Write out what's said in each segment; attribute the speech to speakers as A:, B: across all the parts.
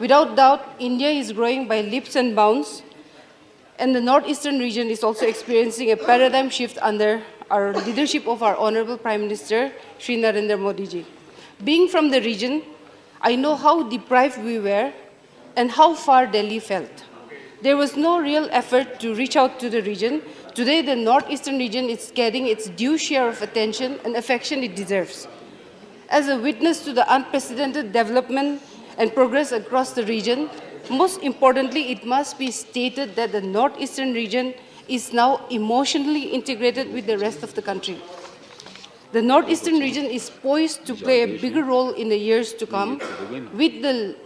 A: Without doubt, India is growing by leaps and bounds, and the northeastern region is also experiencing a paradigm shift under our leadership of our Honorable Prime Minister, Shri Narendra Modi ji. Being from the region, I know how deprived we were and how far Delhi felt. There was no real effort to reach out to the region. Today, the northeastern region is getting its due share of attention and affection it deserves. As a witness to the unprecedented development and progress across the region, most importantly, it must be stated that the northeastern region is now emotionally integrated with the rest of the country. The northeastern region is poised to play a bigger role in the years to come with the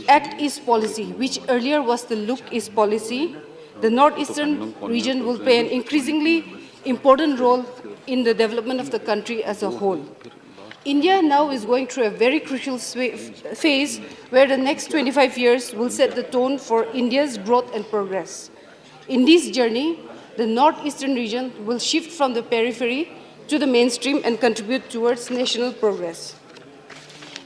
A: Act East policy, which earlier was the Look East policy. The northeastern region will play an increasingly important role in the development of the country as a whole. India now is going through a very crucial phase where the next 25 years will set the tone for India's growth and progress. In this journey, the northeastern region will shift from the periphery to the mainstream and contribute towards national progress.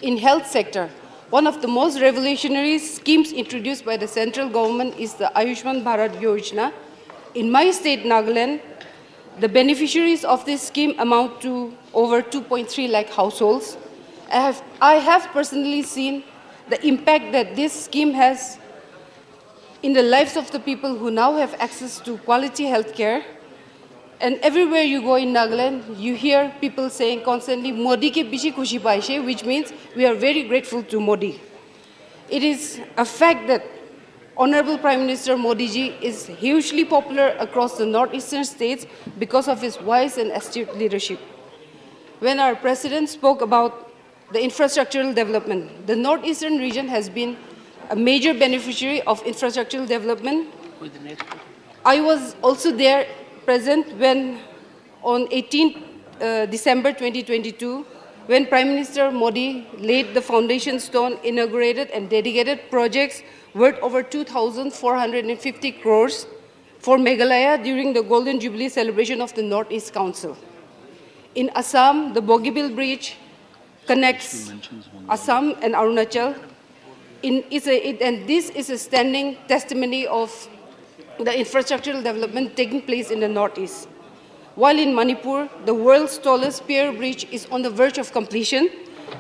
A: In health sector, one of the most revolutionary schemes introduced by the central government is the Ayushman Bharat Yojana. In my state, Nagaland, the beneficiaries of this scheme amount to over 2.3 lakh households. I have personally seen the impact that this scheme has in the lives of the people who now have access to quality health care. And everywhere you go in Nagaland, you hear people saying constantly, Modi ke bishi khushi paishe, which means we are very grateful to Modi. It is a fact that Honorable Prime Minister Modi ji is hugely popular across the northeastern states because of his wise and astute leadership. When our President spoke about the infrastructural development, the northeastern region has been a major beneficiary of infrastructural development. I was also there present when on 18th December 2022, when Prime Minister Modi laid the foundation stone, inaugurated and dedicated projects worth over 2,450 crores for Meghalaya during the Golden Jubilee celebration of the Northeast Council. In Assam, the Bogibeel Bridge connects Assam and Arunachal, and this is a standing testimony of the infrastructural development taking place in the Northeast. While in Manipur, the world's tallest pier bridge is on the verge of completion,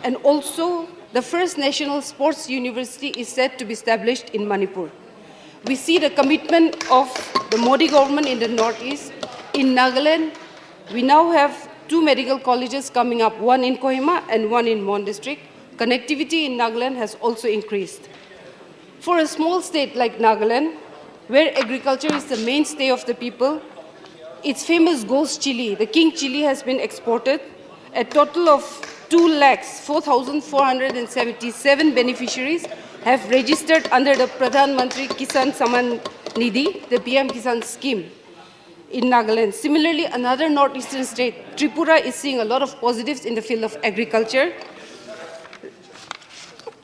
A: and also the first national sports university is set to be established in Manipur. We see the commitment of the Modi government in the Northeast. In Nagaland, we now have 2 medical colleges coming up, one in Kohima and one in Mon district. Connectivity in Nagaland has also increased. For a small state like Nagaland, where agriculture is the mainstay of the people, its famous ghost chili, the king chili, has been exported. A total of 2,04,477 beneficiaries have registered under the Pradhan Mantri Kisan Samman Nidhi, the PM Kisan scheme in Nagaland. Similarly, another northeastern state, Tripura, is seeing a lot of positives in the field of agriculture.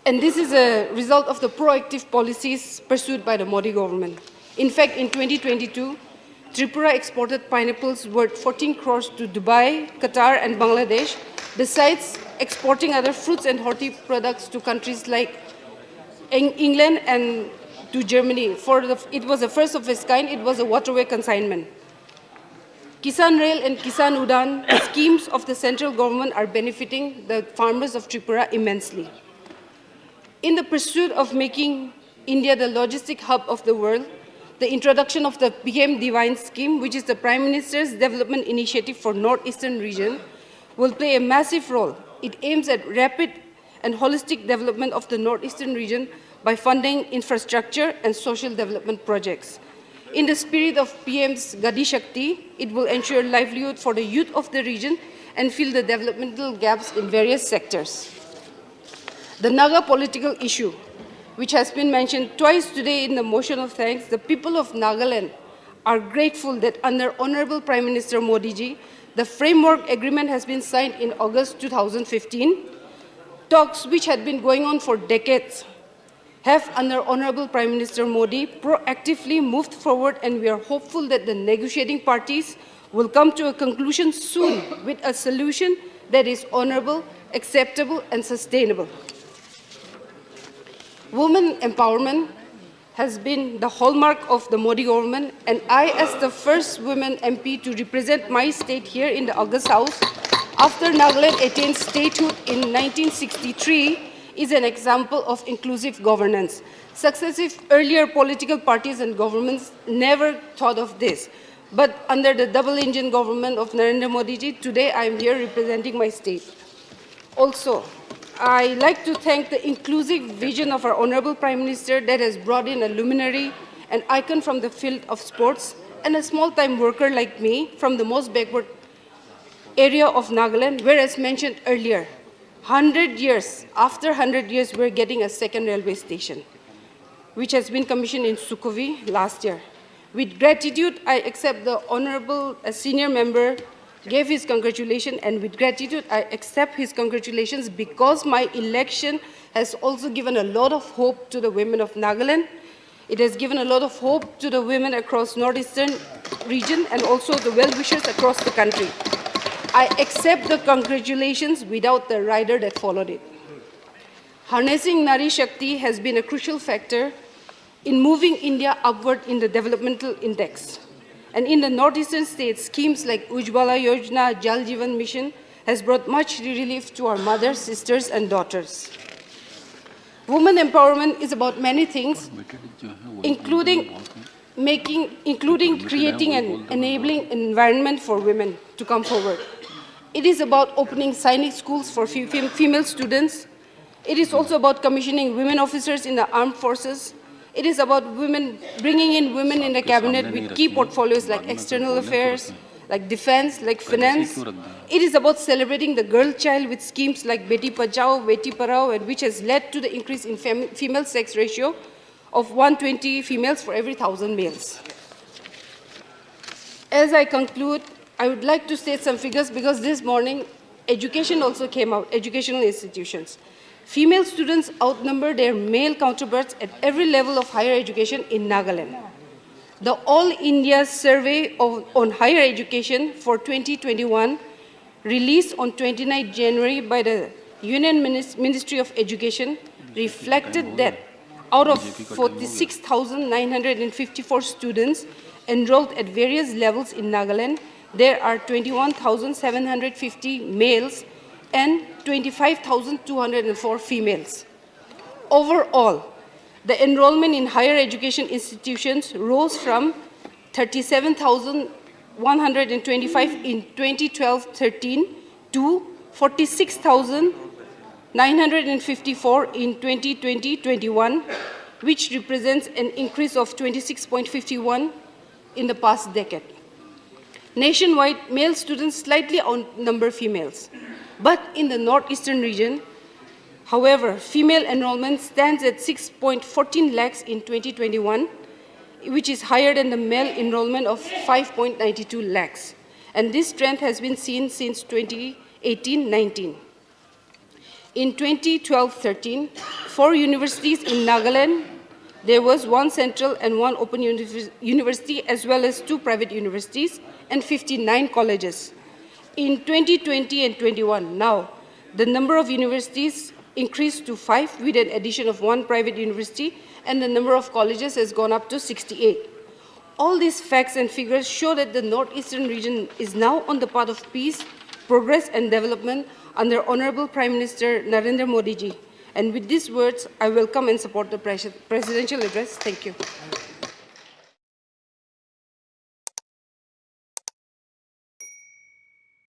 A: And this is a result of the proactive policies pursued by the Modi government. In fact, in 2022, Tripura exported pineapples worth 14 crores to Dubai, Qatar, and Bangladesh, besides exporting other fruits and horti products to countries like England and to Germany. It was the first of its kind. It was a waterway consignment. Kisan Rail and Kisan Udan schemes of the central government are benefiting the farmers of Tripura immensely. In the pursuit of making India the logistic hub of the world, the introduction of the PM Divine scheme, which is the Prime Minister's development initiative for Northeastern region, will play a massive role. It aims at rapid and holistic development of the Northeastern region by funding infrastructure and social development projects. In the spirit of PM's Gadi Shakti, it will ensure livelihood for the youth of the region and fill the developmental gaps in various sectors. The Naga political issue, which has been mentioned twice today in the motion of thanks, the people of Nagaland are grateful that under Honorable Prime Minister Modi ji, the framework agreement has been signed in August 2015. Talks which had been going on for decades have, under Honorable Prime Minister Modi, proactively moved forward, and we are hopeful that the negotiating parties will come to a conclusion soon with a solution that is honorable, acceptable, and sustainable. Women empowerment has been the hallmark of the Modi government, and I, as the first woman MP to represent my state here in the August House, after Nagaland attained statehood in 1963, is an example of inclusive governance. Successive earlier political parties and governments never thought of this. But under the double-engine government of Narendra Modi ji, today I am here representing my state. Also, I like to thank the inclusive vision of our Honorable Prime Minister that has brought in a luminary, an icon from the field of sports, and a small-time worker like me from the most backward area of Nagaland, where, as mentioned earlier, 100 years, after 100 years, we're getting a second railway station, which has been commissioned in Sukhumvit last year. With gratitude, I accept the Honorable Senior Member gave his congratulations, and with gratitude, I accept his congratulations because my election has also given a lot of hope to the women of Nagaland. It has given a lot of hope to the women across northeastern region and also the well-wishers across the country. I accept the congratulations without the rider that followed it. Harnessing Nari Shakti has been a crucial factor in moving India upward in the developmental index. And in the northeastern states, schemes like Ujjwala Yojana, Jal Jeevan Mission has brought much relief to our mothers, sisters, and daughters. Women empowerment is about many things, including creating an enabling environment for women to come forward. It is about opening Sainik schools for female students. It is also about commissioning women officers in the armed forces. It is about bringing in women in the cabinet with key portfolios like external affairs, like defense, like finance. It is about celebrating the girl child with schemes like Beti Pachao, Beti Parao, and which has led to the increase in female sex ratio of 120 females for every 1,000 males. As I conclude, I would like to state some figures because this morning education also came out, educational institutions. Female students outnumber their male counterparts at every level of higher education in Nagaland. The All India Survey on Higher Education for 2021, released on 29 January by the Union Ministry of Education, reflected that out of 46,954 students enrolled at various levels in Nagaland, there are 21,750 males and 25,204 females. Overall, the enrollment in higher education institutions rose from 37,125 in 2012-13 to 46,954 in 2020-21, which represents an increase of 26.51 in the past decade. Nationwide, male students slightly outnumber females. But in the northeastern region, however, female enrollment stands at 6.14 lakhs in 2021, which is higher than the male enrollment of 5.92 lakhs. And this trend has been seen since 2018-19. In 2012-13, 4 universities in Nagaland, there was 1 central and 1 open university, as well as 2 private universities and 59 colleges. In 2020 and 21, now, the number of universities increased to 5 with an addition of 1 private university, and the number of colleges has gone up to 68. All these facts and figures show that the northeastern region is now on the path of peace, progress, and development under Honorable Prime Minister Narendra Modi ji. And with these words, I welcome and support the presidential address. Thank you.